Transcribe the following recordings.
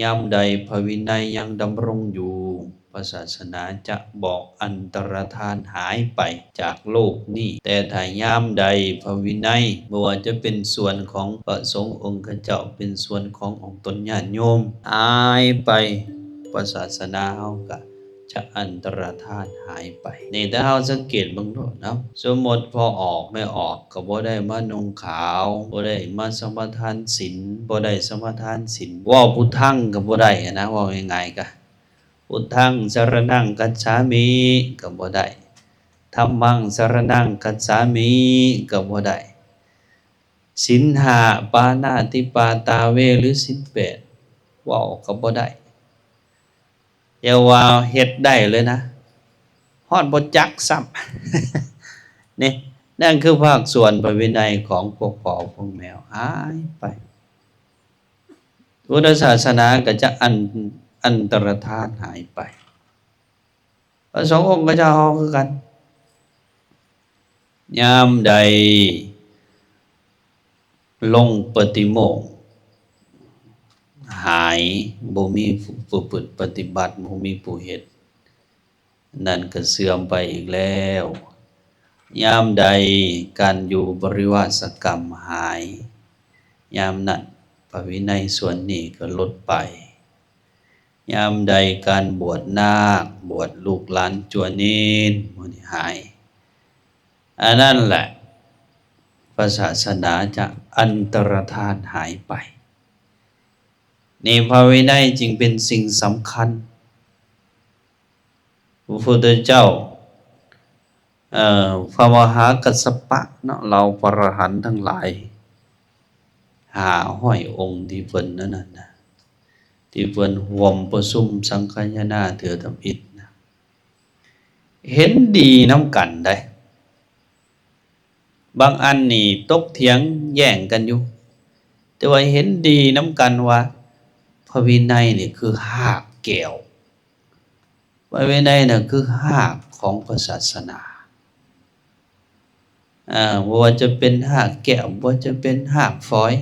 ยามใดพระวินัยยังดำรงอยู่พระศาสนาจะบอกอันตรธานหายไปจากโลกนี้แต่ถ้ายามใดพระวินัยบ่ว่าจะเป็นส่วนของพระสงฆ์องค์เจ้าเป็นส่วนขององค์ตนญาติโยมหายไปพระศาสนาเฮาก็จะอันตรธานหายไปนี่ถ้าเฮาสังเกตเบิ่งโลดเนาะสมมติพอออกไม่ออกก็บ่ได้มานุ่งขาวบ่ได้มาสมาทานศีลบ่ได้สมาทานศีลเว้าพุทธังก็บ่ได้นะเว้าง่ายๆก็พุทธังสรณังคัจฉามิก็บ่ได้ธัมมังสรณังคัจฉามิก็บ่ได้ศีลห้าปาณาติปาตาเวหรือศีลแปดเว้าก็บ่ได้อย่าว่าเฮ็ดได้เลยนะฮอดบ่จักซ้ำ นี่นั่นคือภาคส่วนพระวินัยของพวกพ่อพวกแมวหายไปพุทธศาสนาก็จะอันตรธานหายไปพระสงฆ์องค์เจ้าคือกันยามใดลงปฏิโมกข์หายบ่มีผู้ประพฤติปฏิบัติบ่มีผู้เฮ็ดนั่นก็เสื่อมไปอีกแล้วยามใดการอยู่บริวาสกรรมหายยามนั้นพระวินัยส่วนนี้ก็ลดไปยามใดการบวชนาคบวชลูกหลานจั่วเนรมื้อนี้หายอันนั้นแหละพระศาสนาจะอันตรธานหายไปนี่พระวินัยจึงเป็นสิ่งสำคัญพระพุทธเจ้าพระมหากัสสปะเนาะเราพระอรหันต์ทั้งหลาย500องค์ที่เพิ่นนั่นน่ะที่เพิ่นร่วมประชุมสังฆายนาเถือทำอิฐนะเห็นดีน้ำกันได้บางอันนี่ตกเถียงแย่งกันอยู่แต่ว่าเห็นดีน้ำกันว่าพระวินัยนี่คือหากแก้วพระวินัยน่ะคือหากของพระศาสนาว่าจะเป็นหากแก้วว่าจะเป็นหากฝอย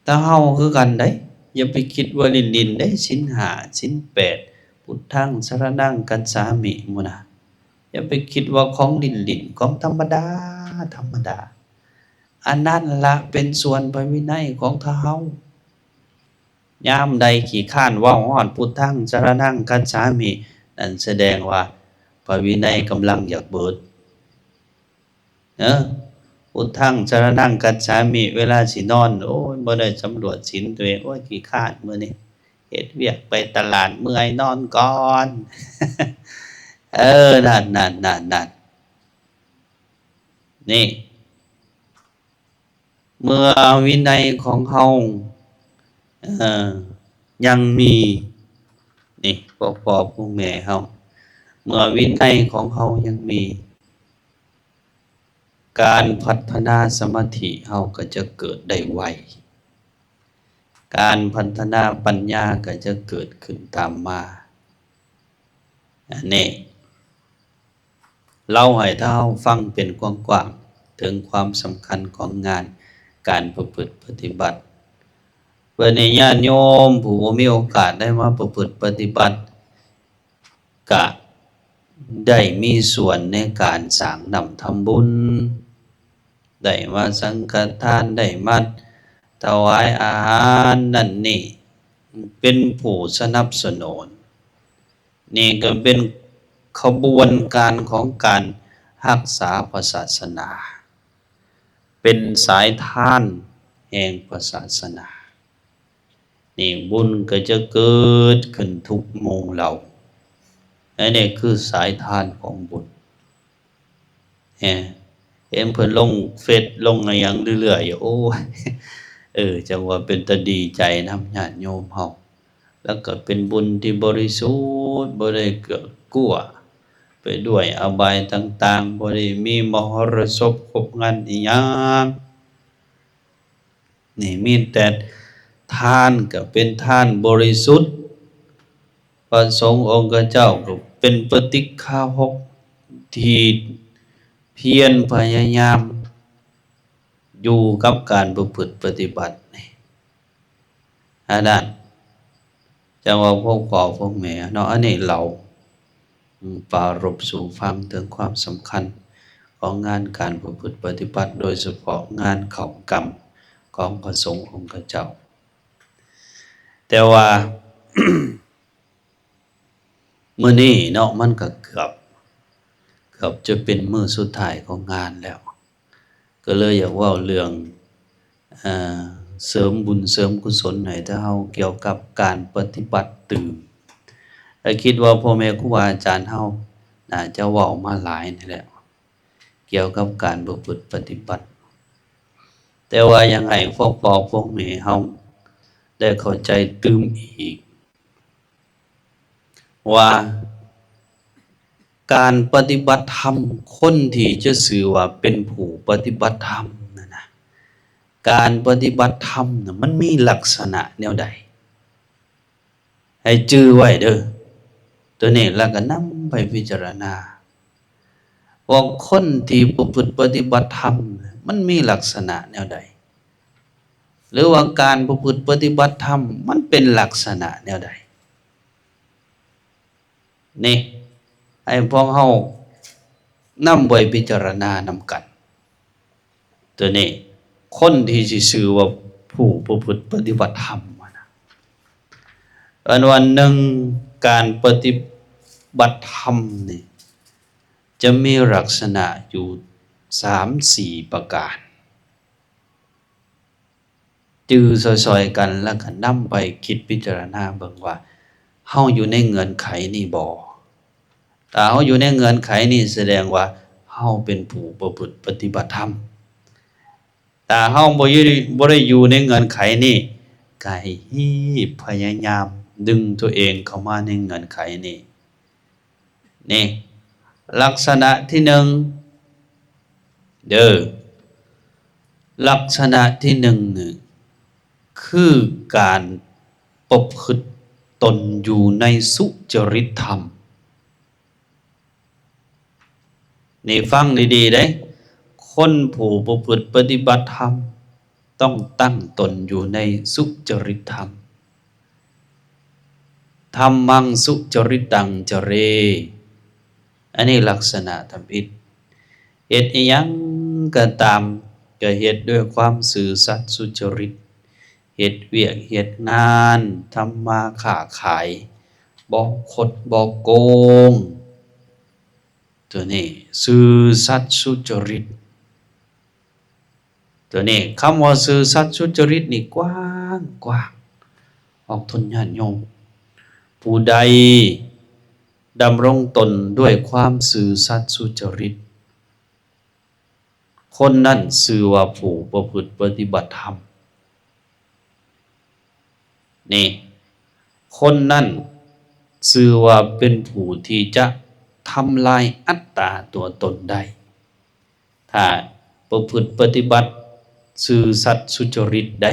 ถ้าเฮาคือกันได้อย่าไปคิดว่าลิ้นๆได้ศีลห้าศีลแปดพุทธังสรณังคัจฉามิหมู่นะอย่าไปคิดว่าของลิ้นๆของธรรมดาธรรมดาอันนั้นละเป็นส่วนพระวินัยของเฮายามใดขี้ข้านเว้าฮอดพุทธังสรณังคัจฉามินั่นแสดงว่าพระวินัยกำลังอยากเบิดพุทธังสรณังคัจฉามิเวลาสินอนโอ้ยบ่ได้สำรวจศีลตัวเองโอ้ยขี้คร้านมื้อนี้เฮ็ดเวียกไปตลาดเมื่อยนอนก่อน นั่นนี่เมื่อวินัยของเฮายังมีนี่พ่อผู้แม่เฮาเมื่อวินัยของเฮายังมีการพัฒนาสมาธิเฮาก็จะเกิดได้ไวการพัฒนาปัญญาก็จะเกิดขึ้นตามมาอันนี้เราให้เท่าฟังเป็นกว้างๆถึงความสำคัญของงานการประพฤติปฏิบัติเพื่อในญาติโยมผู้มีโอกาสได้มาประพฤติปฏิบัติก็ได้มีส่วนในการสร้างนำทำบุญได้มาสังฆทานได้มาถวายอาหารนั่นนี่เป็นผู้สนับสนุนนี่ก็เป็นขบวนการของการรักษาพระศาสนาเป็นสายทานแห่งพระศาสนานี่บุญก็จะเกิดขึ้นทุกโมงเราอันนี้คือสายทานของบุญเห็นเพิ่นลงเฟซลงอะไรอย่างเรื่อยๆโอ้ยจังว่าเป็นตาดีใจนำญาติโยมเฮาแล้วก็เป็นบุญที่บริสุทธิ์บ่ได้เกิดกั่วไปด้วยอบายต่างๆบ่ได้มีมหรสพคบงานอิหยังนี่มีแต่ทานก็เป็นทานบริสุทธิ์พระสงฆ์องค์เจ้าก็เป็นปฏิฆาหกที่เพียรพยายามอยู่กับการประพฤติปฏิบัติ อันนั้นจังว่าพวกพ่อพวกแม่เนาะอันนี้เราปรารภสู่ฟังถึงความสำคัญของงานการประพฤติปฏิบัติโดยเฉพาะงานเข้ากรรมของพระสงฆ์องค์เจ้าแต่ว่า มื้อนี้เนาะมันก็เกือบจะเป็นมื้อสุดท้ายของงานแล้วก็เลยอยากเว้าเรื่องเอ่อเสริมบุญเสริมกุศลให้เฮาเกี่ยวกับการปฏิบัติตื่นและคิดว่าพ่อแม่ครูบาอาจารย์เฮาน่าจะเว้ามาหลายนี่แหละเกี่ยวกับการประพฤติปฏิบัติแต่ว่ายังให้พวกพ่อพวกแม่เฮาได้เข้าใจตื่มอีกว่าการปฏิบัติธรรมคนที่จะสื่อว่าเป็นผู้ปฏิบัติธรรมนั่นนะการปฏิบัติธรรมน่ะมันมีลักษณะแนวใดให้จื้อไว้เด้อตัวนี้แล้วก็นำไปพิจารณาว่าคนที่ประพฤติปฏิบัติธรรมมันมีลักษณะแนวใดหรือว่าการประพฤติปฏิบัติธรรมมันเป็นลักษณะแนวใดนี่ให้พวกเฮานำไปพิจารณานำกันตัวนี้คนที่สิชื่อว่าผู้ประพฤติปฏิบัติธรรมนะวันหนึ่งการปฏิบัติธรรมนี่จะมีลักษณะอยู่3-4ประการจื้อซอยๆกันแล้วก็นำไปคิดพิจารณาเบิ่งว่าเฮาอยู่ในเงื่อนไขนี้บ่ถ้าเฮาอยู่ในเงื่อนไขนี้แสดงว่าเฮาเป็นผู้ประพฤติปฏิบัติธรรมถ้าเฮาบ่ได้อยู่ในเงื่อนไขนี้ก็ให้พยายามดึงตัวเองเข้ามาในเงื่อนไขนี้นี่ลักษณะที่หนึ่งเด้อลักษณะที่หนึ่งนี่คือการประพฤติตนอยู่ในสุจริตธรรมนี่ฟังดีๆเด้คนผู้ประพฤติปฏิบัติธรรมต้องตั้งตนอยู่ในสุจริตธรรมธัมมังสุจริตังจเรอันนี้ลักษณะธรรมอิฐเหตุอิหยังก็ตามก็เหตุด้วยความซื่อสัตย์สุจริตเหตุเวียกเหตุงานทำมาค้าขายบ่คดบ่โกงตัวนี้ซื่อสัตย์สุจริตตัวนี้คำว่าซื่อสัตย์สุจริตนี่กว้างออกทนญาติโยมผู้ใดดำรงตนด้วยความซื่อสัตย์สุจริตคนนั้นชื่อว่าผู้ประพฤติปฏิบัติธรรมนี่คนนั้นชื่อว่าเป็นผู้ที่จะทำลายอัตตาตัวตนได้ถ้าประพฤติปฏิบัติซื่อสัตย์สุจริตได้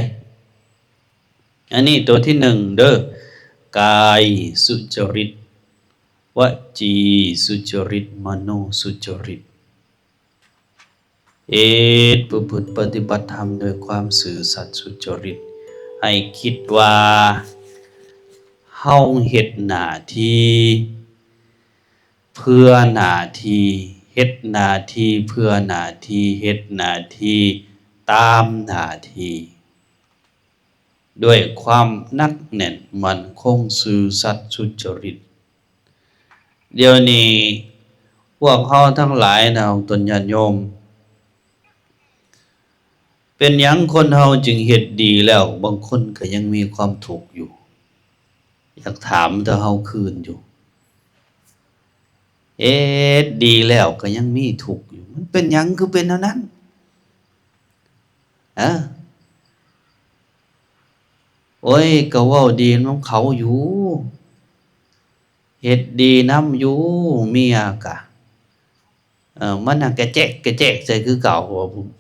อันนี้ตัวที่หนึ่งเด้อกายสุจริตวจีสุจริตมโนสุจริตประพฤติปฏิบัติธรรมโดยความซื่อสัตย์สุจริตให้คิดว่าเฮาเฮ็ดหน้าที่เพื่อหน้าที่เฮ็ดหน้าที่เพื่อหน้าที่เฮ็ดหน้าที่ตามหน้าที่ด้วยความหนักแน่นมั่นคงซื่อสัตย์สุจริตเดี๋ยวนี้พวกเฮาทั้งหลายนะตนญาติโยมเป็นหยังคนเฮาจึงเฮ็ดดีแล้วบางคนก็ยังมีความทุกข์อยู่อยากถามถ้าเฮาคืนอยู่ดีแล้วก็ยังมีทุกข์อยู่มันเป็นหยังคือเป็นเท่านั้นโอ้ยก็เว้าดีนำเขาอยู่เฮ็ดดีนำอยู่เมียก็มันน่ะกระแจกใส่คือเก่า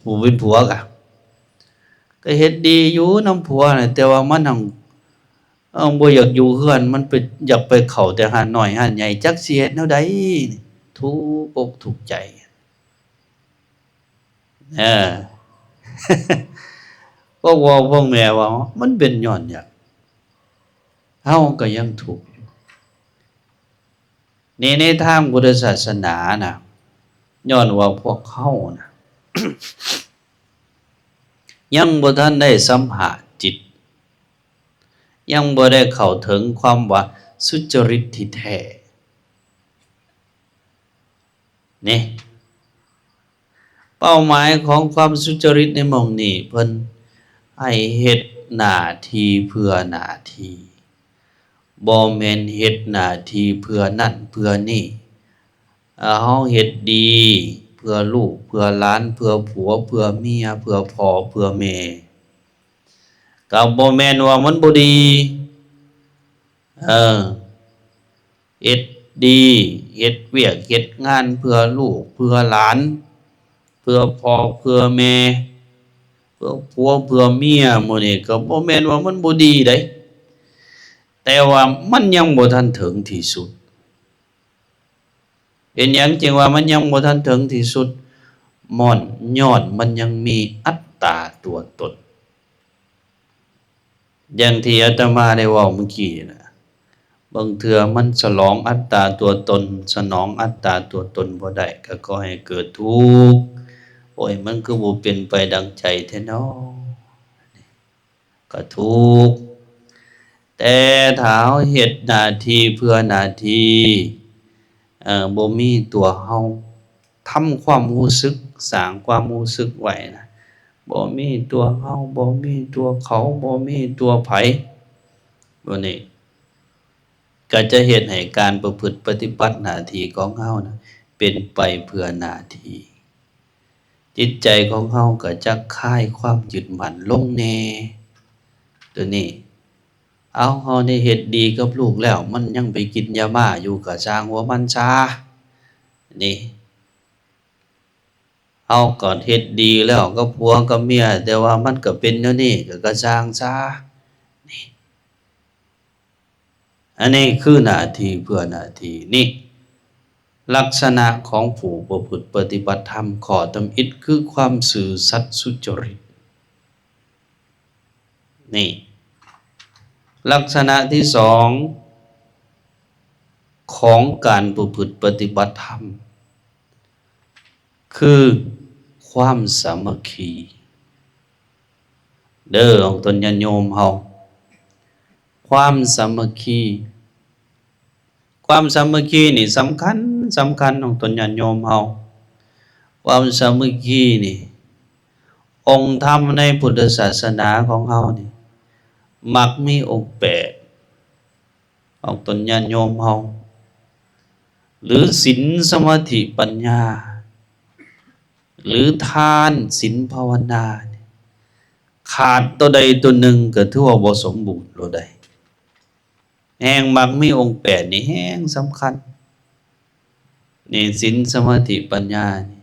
ผู้เป็นผัวก็เฮ็ดดีอยู่นำผัวน่ะแต่ว่ามันหั้งบ่อยากอยู่เฮือนมันไปอยากไปเข้าแต่หาดน้อยหาดใหญ่จักสิเฮ็ดแนวใดทุกอกทุกข์ใจเออ พวกพ่อแม่ว่ามันเป็นย้อนหยัง เฮาก็ยังถูกนี่ในทางพุทธศาสนานะย้อนว่าพวกเขานะยังบ่ทันได้สัมผัสจิตยังบ่ได้เข้าถึงความว่าสุจริตที่แท้นี่เป้าหมายของความสุจริตในหม่องนี้เพิ่นให้เฮ็ดหน้าที่เพื่อหน้าที่บ่แม่นเฮ็ดหน้าที่เพื่อนั่นเพื่อนี่เฮาเฮ็ดดีเพื่อลูกเพื่อหลานเพื่อผัวเพื่อเมียเพื่อพ่อเพื่อแม่ก็บ่แม่นว่ามันบ่ดีเออเฮ็ดดีเฮ็ดเวียกเฮ็ดงานเพื่อลูกเพื่อหลานเพื่อพ่อเพื่อแม่เพื่อผัวเพื่อเมียหมู่นี้ก็บ่แม่นว่ามันบ่ดีเด้แต่ว่ามันยังบ่ทันถึงที่สุดเป็นหยังจึงว่ามันยังบ่ทันถึงที่สุดย้อนมันยังมีอัตตาตัวตนอย่างที่อาตมาได้เว้าเมื่อกี้นะบางเทื่อมันสนองอัตตาตัวตนสนองอัตตาตัวตนบ่ได้ก็ก่อให้เกิดทุกข์โอ้ยมันคือบ่เป็นไปดังใจแท้น้อก็ทุกข์แต่ถ้าเฮาเฮ็ดหน้าที่เพื่อหน้าที่บ่มีตัวเฮาทำความรู้สึกสร้างความรู้สึกไว้นะบ่มีตัวเฮาบ่มีตัวเขาบ่มีตัวไผบ่นี่ก็จะเฮ็ดให้การประพฤติปฏิบัติหน้าที่ของเฮานะเป็นไปเพื่อหน้าที่จิตใจของเฮาก็จะคลายความยึดมั่นลงแน่ตัวนี้เฮาได้เฮ็ดดีกับลูกแล้วมันยังไปกินยาบ้าอยู่ก็สร้างหัวมันซะนี่เฮาก็เฮ็ดดีแล้วกับผัวกับเมียแต่ว่ามันก็เป็นแนวนี้ก็สร้างซะนี่อันนี้คือหน้าที่เพื่อหน้าที่นี่ลักษณะของผู้ประพฤติปฏิบัติธรรมข้อตำอิฐคือความซื่อสัตย์สุจริตนี่ลักษณะที่สองของการประพฤติปฏิบัติธรรมคือความสามัคคีเด้อของตนญาติโยมเฮาความสามัคคีนี่สำคัญของตนญาติโยมเฮาความสามัคคีนี่องค์ธรรมในพุทธศาสนาของเฮานี่มักมีองค์แปดของตนญาติโยมเฮาหรือศีลสมาธิปัญญาหรือทานศีลภาวนาขาดตัวใดตัวหนึ่งก็ถือว่าบ่สมบูรณ์โลดใดแห่งมักมีองค์แปดนี่แห่งสำคัญนี่ศีลสมาธิปัญญานี่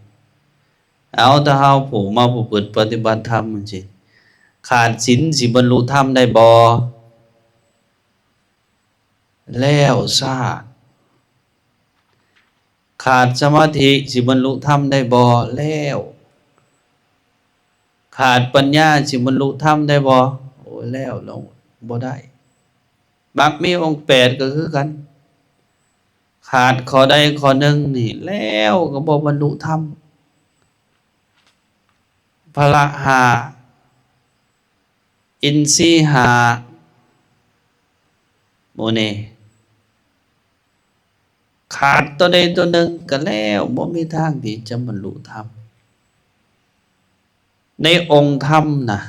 ถ้าเฮาผู้มาประพฤติปฏิบัติธรรมจังซี่ขาดศีลสิบรรลุธรรมได้บ่แล้วซาดขาดสมาธิสิบรรลุธรรมได้บ่แล้วขาดปัญญาสิบรรลุธรรมได้บ่โอ้แล้วบ่ได้มักมีองค์แปดก็คือกันขาดข้อใดข้อหนึ่งนี่แล้วก็บ่บรรลุธรรมพละห้าอินทรีย์ห้าโมเนขาดตัวใดตัวหนึ่งก็แล้วบ่มีทางที่จะบรรลุธรรมในองค์ธรรมนะ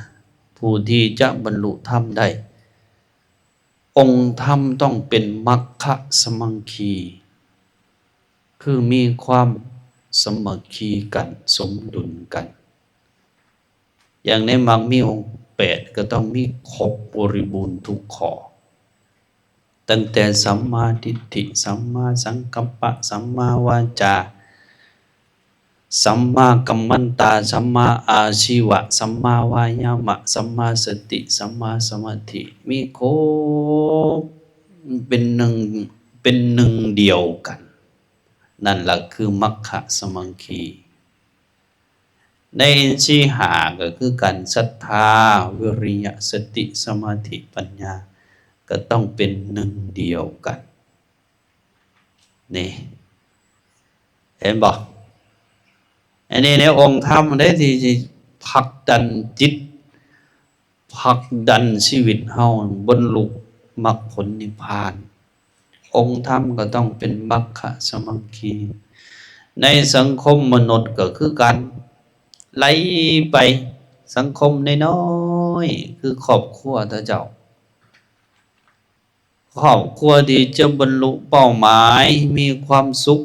ผู้ที่จะบรรลุธรรมได้องค์ธรรมต้องเป็นมัคคะสมังคีคือมีความสามัคคีกันสมดุลกันอย่างในมรรคมีองค์แปดก็ต้องมีครบบริบูรณ์ทุกข้อตั้งแต่สัมมาทิฏฐิสัมมาสังกัปปะสัมมาวาจาสัมมากัมมันตาสัมมาอาชีวะสัมมาวายามะสัมมาสติสัมมาสมาธิมีครบเป็นหนึ่งเดียวกันนั่นแหละคือมัคคะสมังคีในอินทรีย์ห้าก็คือการศรัทธาวิริยะสติสมาธิปัญญา ก็ต้องเป็นหนึ่งเดียวกันนี่เห็นบ่อันนี้ในองค์ธรรมได้ที่ผลักดันจิตผลักดันชีวิตเฮาบรรลุมรรคผลนิพพานองค์ธรรมก็ต้องเป็นมัคคะสมังคีในสังคมมนุษย์ก็คือการไล่ไปสังคมน้อยๆคือครอบครัวเจ้าครอบครัวที่จะบรรลุเป้าหมายมีความสุข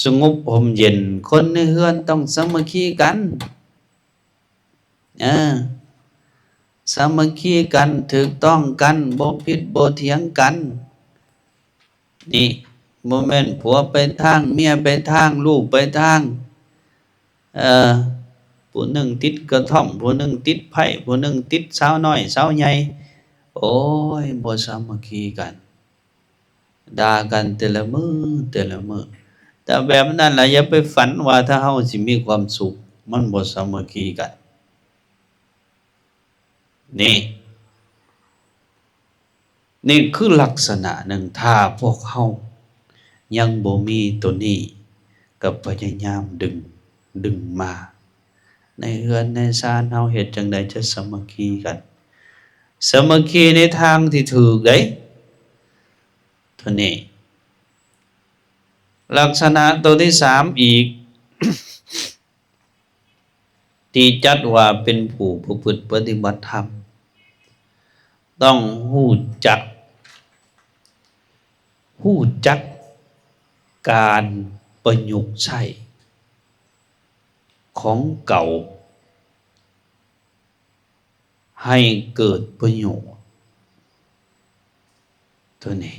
สงบร่มเย็นคนในเฮือนต้องสามัคคีกันสามัคคีกันถูกต้องกันบ่ผิดบ่เถียงกันนี่บ่แม่นผัวไปทางเมียไปทางลูกไปทางผู้หนึ่งติดกระท่อมผู้หนึ่งติดไผ่ผู้หนึ่งติดสาวน้อยสาวใหญ่โอ้ยบ่สามัคคีกันด่ากันแต่ละมื้อแต่แบบนั้นล่ะอย่าไปฝันว่าถ้าเฮาสิมีความสุขมันบ่สามัคคีกันนี่คือลักษณะหนึ่งถ้าพวกเฮายังบ่มีตัวนี้ก็พยายามดึงมาในเฮือนในศาลเฮาเฮ็ดจังได๋จะสามัคคีกันสามัคคีในทางที่ถูกเด้เท่านี้ลักษณะตัวที่3อีก ที่จัดว่าเป็นผู้ประพฤติปฏิบัติธรรมต้องรู้จักการประยุกต์ใช้ของเก่าให้เกิดประโยชน์ตัวนี้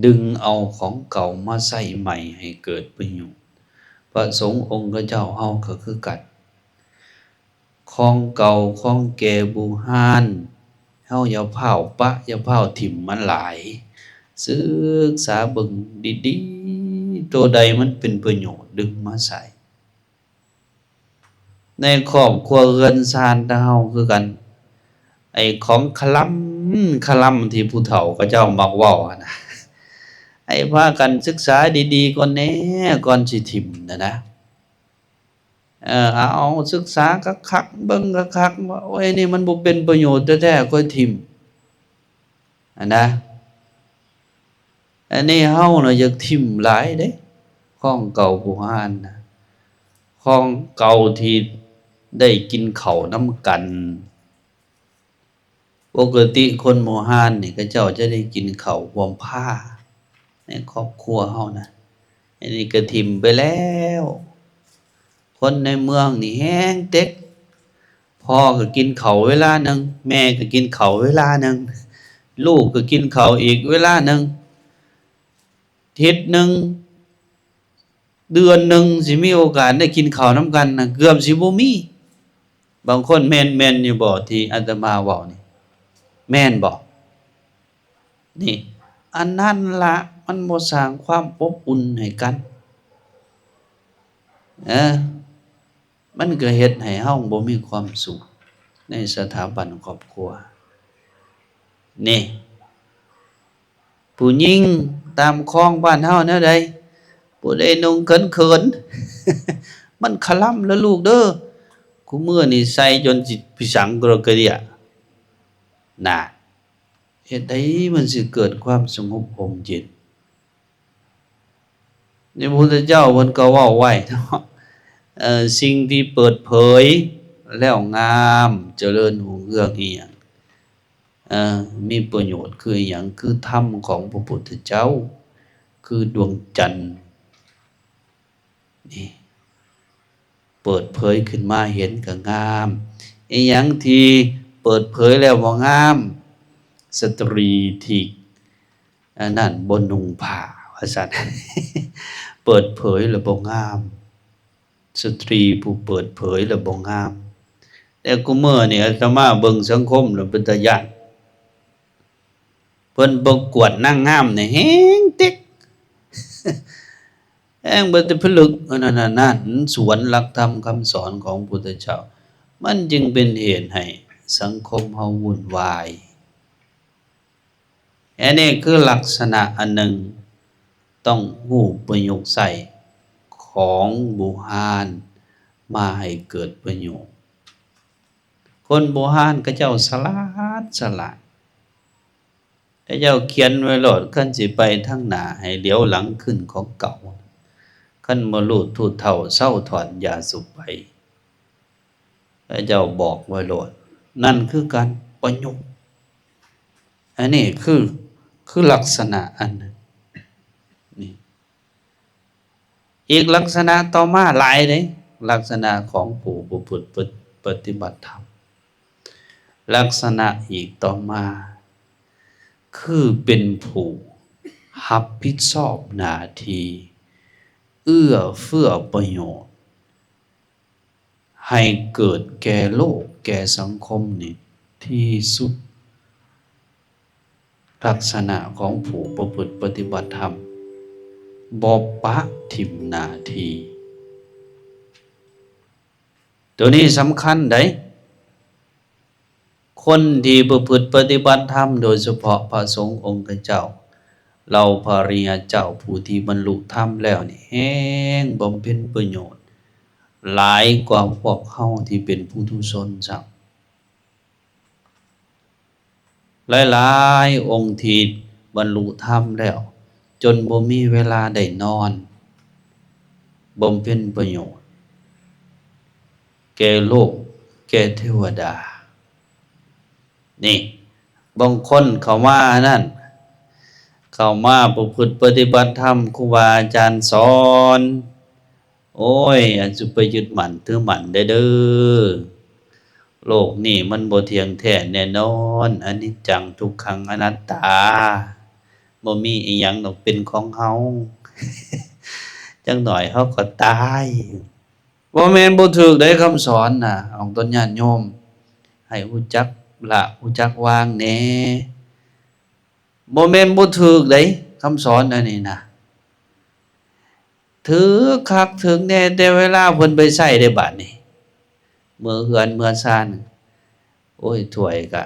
ดึงเอาของเก่ามาใส่ใหม่ให้เกิดประโยชน์พระสงฆ์องค์เจ้าเฮาก็คือกันของเก่าของแก่บูฮานเฮาอย่าเผาปะอย่าเผาถิ่มมันหลายศึกษาเบิ่งดีๆตัวใดมันเป็นประโยชน์ดึงมาใส่ในครอบครัวเรือนชานเฮาคือกันไอ้ของคลัมที่ผู้เฒ่าก็เจ้ามักเว้านะให้พากันศึกษาดีๆก่อนแน่ก่อนสิถิ่มนะเอาศึกษาคักๆเบิ่งคักๆว่าโอ้ยนี่มันบ่เป็นประโยชน์แท้ๆค่อยถิ่มนะอันนี้เฮาน่ะอยากถิ่มหลายเด้ของเก่าโบราณนะของเก่าที่ได้กินข้าวนำกันปกติคนโบราณนี่ก็เจ้าจะได้กินข้าวห่มผ้าในครอบครัวเฮานะอันนี้ก็ถิ่มไปแล้วคนในเมืองนี่แห้งเต็กพ่อก็กินข้าวเวลานึงแม่ก็กินข้าวเวลานึงลูกก็กินข้าวอีกเวลานึงอาทิตย์นึงเดือนนึงสิมีโอกาสได้กินข้าวนำกันน่ะเกือบสิบ่มีบางคนแม่นอยู่บ่ที่อาตมาเว้านี่แม่นบ่นี่อันนั้นล่ะมันบ่สร้างความอบอุ่นให้กันมันก็เฮ็ดให้เฮาบ่มีความสุขในสถาบันครอบครัวนี่ผู้หญิงตามคลองบ้านเฮาแนวใดผู้ใดนุ่งเขินๆมันคล่ำแล้วลูกเด้อกูมื้อนี่ใส่จนสิพิสังกรกะเดียน่ะเฮ็ดให้มันสิเกิดความสงบร่มเย็นนี่พระพุทธเจ้าเพิ่นก็เว้าไว้เนาะสิ่งที่เปิดเผยแล้วงามเจริญรุ่งเรืองอีหยังมีประโยชน์คือหยังคือธรรมของพระพุทธเจ้าคือดวงจันทร์นี่เปิดเผยขึ้นมาเห็นก็งามอีหยังที่เปิดเผยแล้วบ่งามสตรีที่นั่นบ่นุ่งผ้าว่าซั่น เปิดเผยแล้วบ่งามสตรีผู้เปิดเผยแล้วบ่งามแต่กูมื้อนี่อาตมาเบิ่งสังคมแล้วเป็นตาย้านเพิ่นประกวดนางงามนี่แฮงเต็ก แฮงบ่แต่ผลึกนั่นสวนหลักธรรมคำสอนของพุทธเจ้ามันจึงเป็นเหตุให้สังคมเฮาวุ่นวาย อันนี้คือลักษณะอันหนึ่งต้องรู้ประโยคใส่ของโบราณมาให้เกิดประโยชน์คนโบราณก็เจ้าฉลาดพระเจ้าเขียนไว้โลดขั้นสิไปทางหน้าให้เลี้ยวหลังขึ้นของเก่าขั้นบ่รู้ทูเฒ่าเศร้าถอนยาสูบไปพระเจ้าบอกไว้โลดนั่นคือการประยุกต์อันนี้คือลักษณะอันหนึ่งนี่อีกลักษณะต่อมาหลายเลยลักษณะของผู้ประพฤติปฏิบัติธรรมลักษณะอีกต่อมาคือเป็นผู้รับผิดชอบหน้าที่เอื้อเฟื้อประโยชน์ให้เกิดแก่โลกแก่สังคมนี่ที่สุดลักษณะของผู้ประพฤติปฏิบัติธรรมบ่ปะทิ่มหน้าที่ตัวนี้สำคัญได้คนที่ประพฤติปฏิบัติธรรมโดยเฉพาะพระสงฆ์องค์เจ้าเราภริยาเจ้าผู้ที่บรรลุธรรมแล้วนี่แห้งบำเพ็ญประโยชน์หลายกว่าพวกเฮาที่เป็นปุถุชนจักหลายๆองค์ที่บรรลุธรรมแล้วจนบ่มีเวลาได้นอนบำเพ็ญประโยชน์แก่โลกแก่เทวดานี่บางคนเขามานั่นเข้ามาประพฤติปฏิบัติธรรมครูบาอาจารย์สอนโอ้ยอาจจะไปยึดมั่นถือมั่นได้เด้อโลกนี่มันบ่เที่ยงแท้แน่นอนอนิจจังทุกขังอนัตตาบ่มีอีหยังดอกเป็นของเฮา จังหน่อยเฮาก็ตายบ่แม่นบ่ถูกได้คำสอนน่ะของตนญาติโยมให้รู้จักละรู้จักวางแหน่บ่แม่นบ่ถูกได้คำสอนอันนี้นะถือคักถึงแน่แต่เวลาเพิ่นไปใช้ได้บัดนี้เมื่อเฮือนเมื่อซ่านโอ้ยถ้วยก็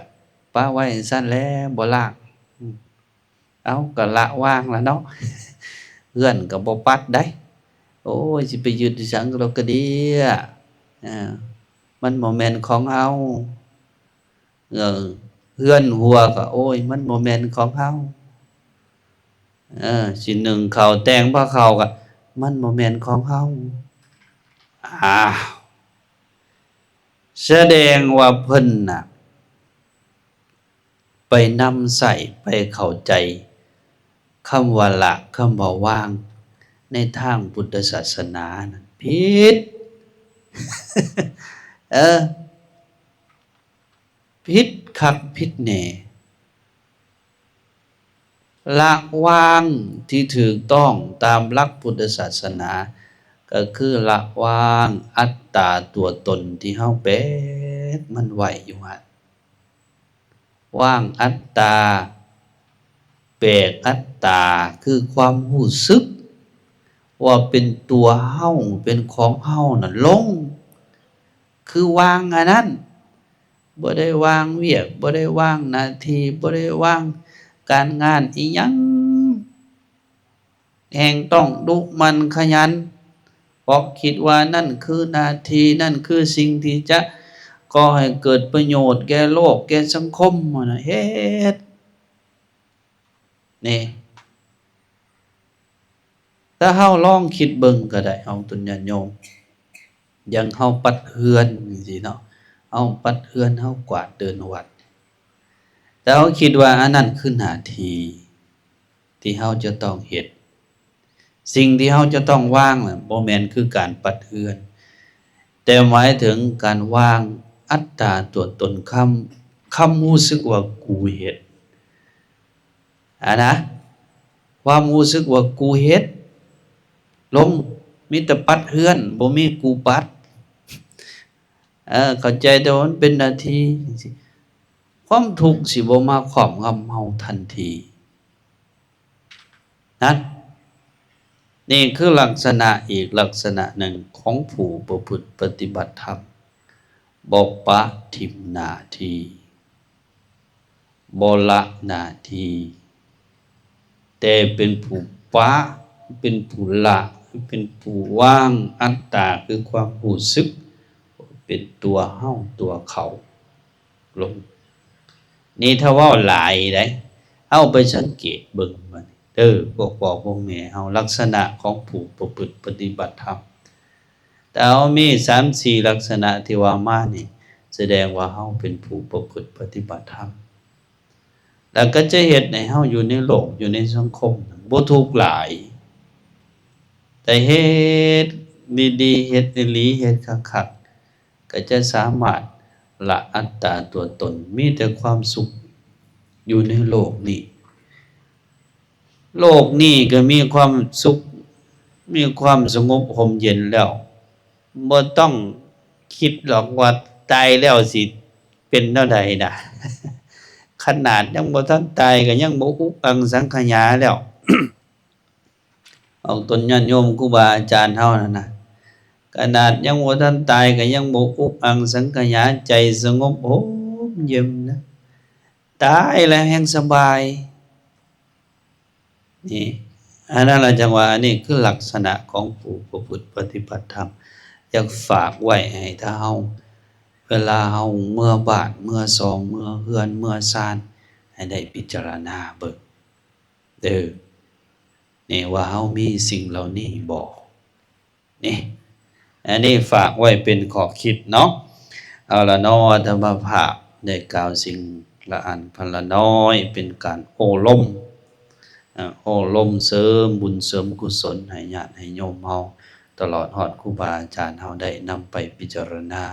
ป้าไว้ซั่นแหละบ่ล้างเอาก็ละวางแล้วเนาะเฮือนก็บ่ปัดได้โอ้ยสิไปยึดสังเราก็ดีมันบ่แม่นของเฮาเฮือนหัวก็โอ้ยมันบ่แม่นของเฮาสินึ่งข้าวแต่งผ้าข้าวก็มันบ่แม่นของเฮาอ้าวแสดงว่าเพิ่นน่ะไปนำใส่ไปเข้าใจคำว่าละคำว่าว่างในทางพุทธศาสนานั้นผิด เออผิดคักผิดแหน่ละวางที่ถูกต้องตามหลักพุทธศาสนาก็คือละวางอัตตาตัวตนที่เฮาเป็นมันไหวอยู่ฮะว่างอัตตาแบกอัตตาคือความรู้สึกว่าเป็นตัวเฮาเป็นของเฮาน่ะลงคือวางอันนั้นบ่ได้วางเวียกบ่ได้วางหน้าที่บ่ได้วางการงานอีหยังแห่งต้องดุมันขยันเพราะคิดว่านั่นคือหน้าที่นั่นคือสิ่งที่จะก่อให้เกิดประโยชน์แก่โลกแก่สังคมนะเฮ็ดนี่ถ้าเฮาลองคิดเบิ่งก็ได้เอาตุญญาโยมอย่างเฮาปัดเฮือนจังซี่เนาะเฮาปัดเฮือนเฮากวาดเดินวัดแต่เฮาคิดว่าอันนั้นคือหน้าที่ที่เฮาจะต้องเฮ็ดสิ่งที่เฮาจะต้องวางน่ะบ่แม่นคือการปัดเฮือนแต่หมายถึงการวางอัตตาตัวตนคำรู้สึกว่ากูเฮ็ดนะความรู้สึกว่ากูเฮ็ดลงมีแต่ปัดเฮือนบ่มีกูปัดเข้าใจแต่ว่ามันเป็นหน้าที่ความทุกข์สิบ่มาครอบงำเฮาทันทีนั้นนี่คือลักษณะอีกลักษณะหนึ่งของผู้ประพฤติปฏิบัติธรรมบ่ปะทิ่มหน้าที่บ่ละหน้าที่ แต่เป็นผู้ปะเป็นผู้ละเป็นผู้ว่างอัตตาคือความรู้สึกเป็นตัวเฮาตัวเขาลงนี่ถ้าว่าหลายได้เอาไปสังเกตเบิ่งมันพวกพ่อพวกแม่เฮาลักษณะของผู้ประพฤติปฏิบัติธรรมแต่เฮามี3-4ลักษณะที่ว่ามานี่แสดงว่าเฮาเป็นผู้ประพฤติปฏิบัติธรรมแล้วก็จะเฮ็ดให้เฮาอยู่ในโลกอยู่ในสังคมบ่ทุกข์หลายแต่เฮ็ดดีๆเฮ็ดอีหลีเฮ็ดคักๆก็จะสามารถละอัตตาตัวตนมีแต่ความสุขอยู่ในโลกนี้โลกนี้ก็มีความสุขมีความสงบร่มเย็นแล้วบ่ต้องคิดหรอกว่าตายแล้วสิเป็นเท่าใดน่ะ ขนาดยังบ่ทันตายก็ยังบ่อุกอังสังขยาแล้ว เอาตนญาติโยมครูบาอาจารย์เฮานั่นน่ะขนาดยังบ่ทันตายก็ยังบ่อุกอังสังขยาใจสงบโอ้เย็นนะตายแล้วแห่งสบายนี่อันนั้นล่ะจังว่าอันนี้คือลักษณะของผู้ประพฤติปฏิบัติธรรมอยากฝากไว้ให้ถ้าเฮาเวลาเฮาเมื่อบาทเมื่อซองเมื่อเฮือนเมื่อซานให้ได้พิจารณาเบิ่งนี่ว่าเฮามีสิ่งเหล่านี้บ่นี่อันนี้ฝากไว้เป็นข้อคิดเนาะเอาละเนาะธรรมภาพได้กล่าวสิ่งละอันพันละน้อยเป็นการโอ้ล้มเสริมบุญเสริมกุศลให้ญาติให้โยมเฮาตลอดฮอดครูบาอาจารย์เฮาได้นำไปพิจารณา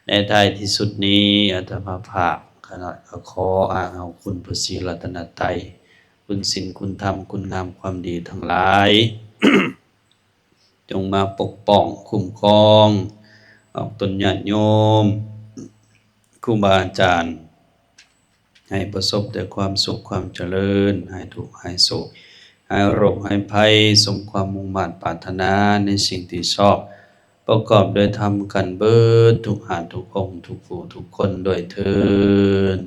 ในท้ายที่สุดนี้อาตมาภาพคณะขออ้างเอาคุณพระศรีรัตนตรัยคุณศีลคุณธรรมคุณงามความดีทั้งหลาย จงมาปกป้องคุ้มครองออกตนญาติโยมครูบาอาจารย์ให้ประสบแต่ความสุขความเจริญให้ทุกข์ให้โศกให้โรคให้ภัยสมความมุ่งมั่นปรารถนาในสิ่งที่ชอบประกอบโดยธรรมกันเบิดทุกหาทุกองค์ทุกผู้ทุกคนโดยเทิน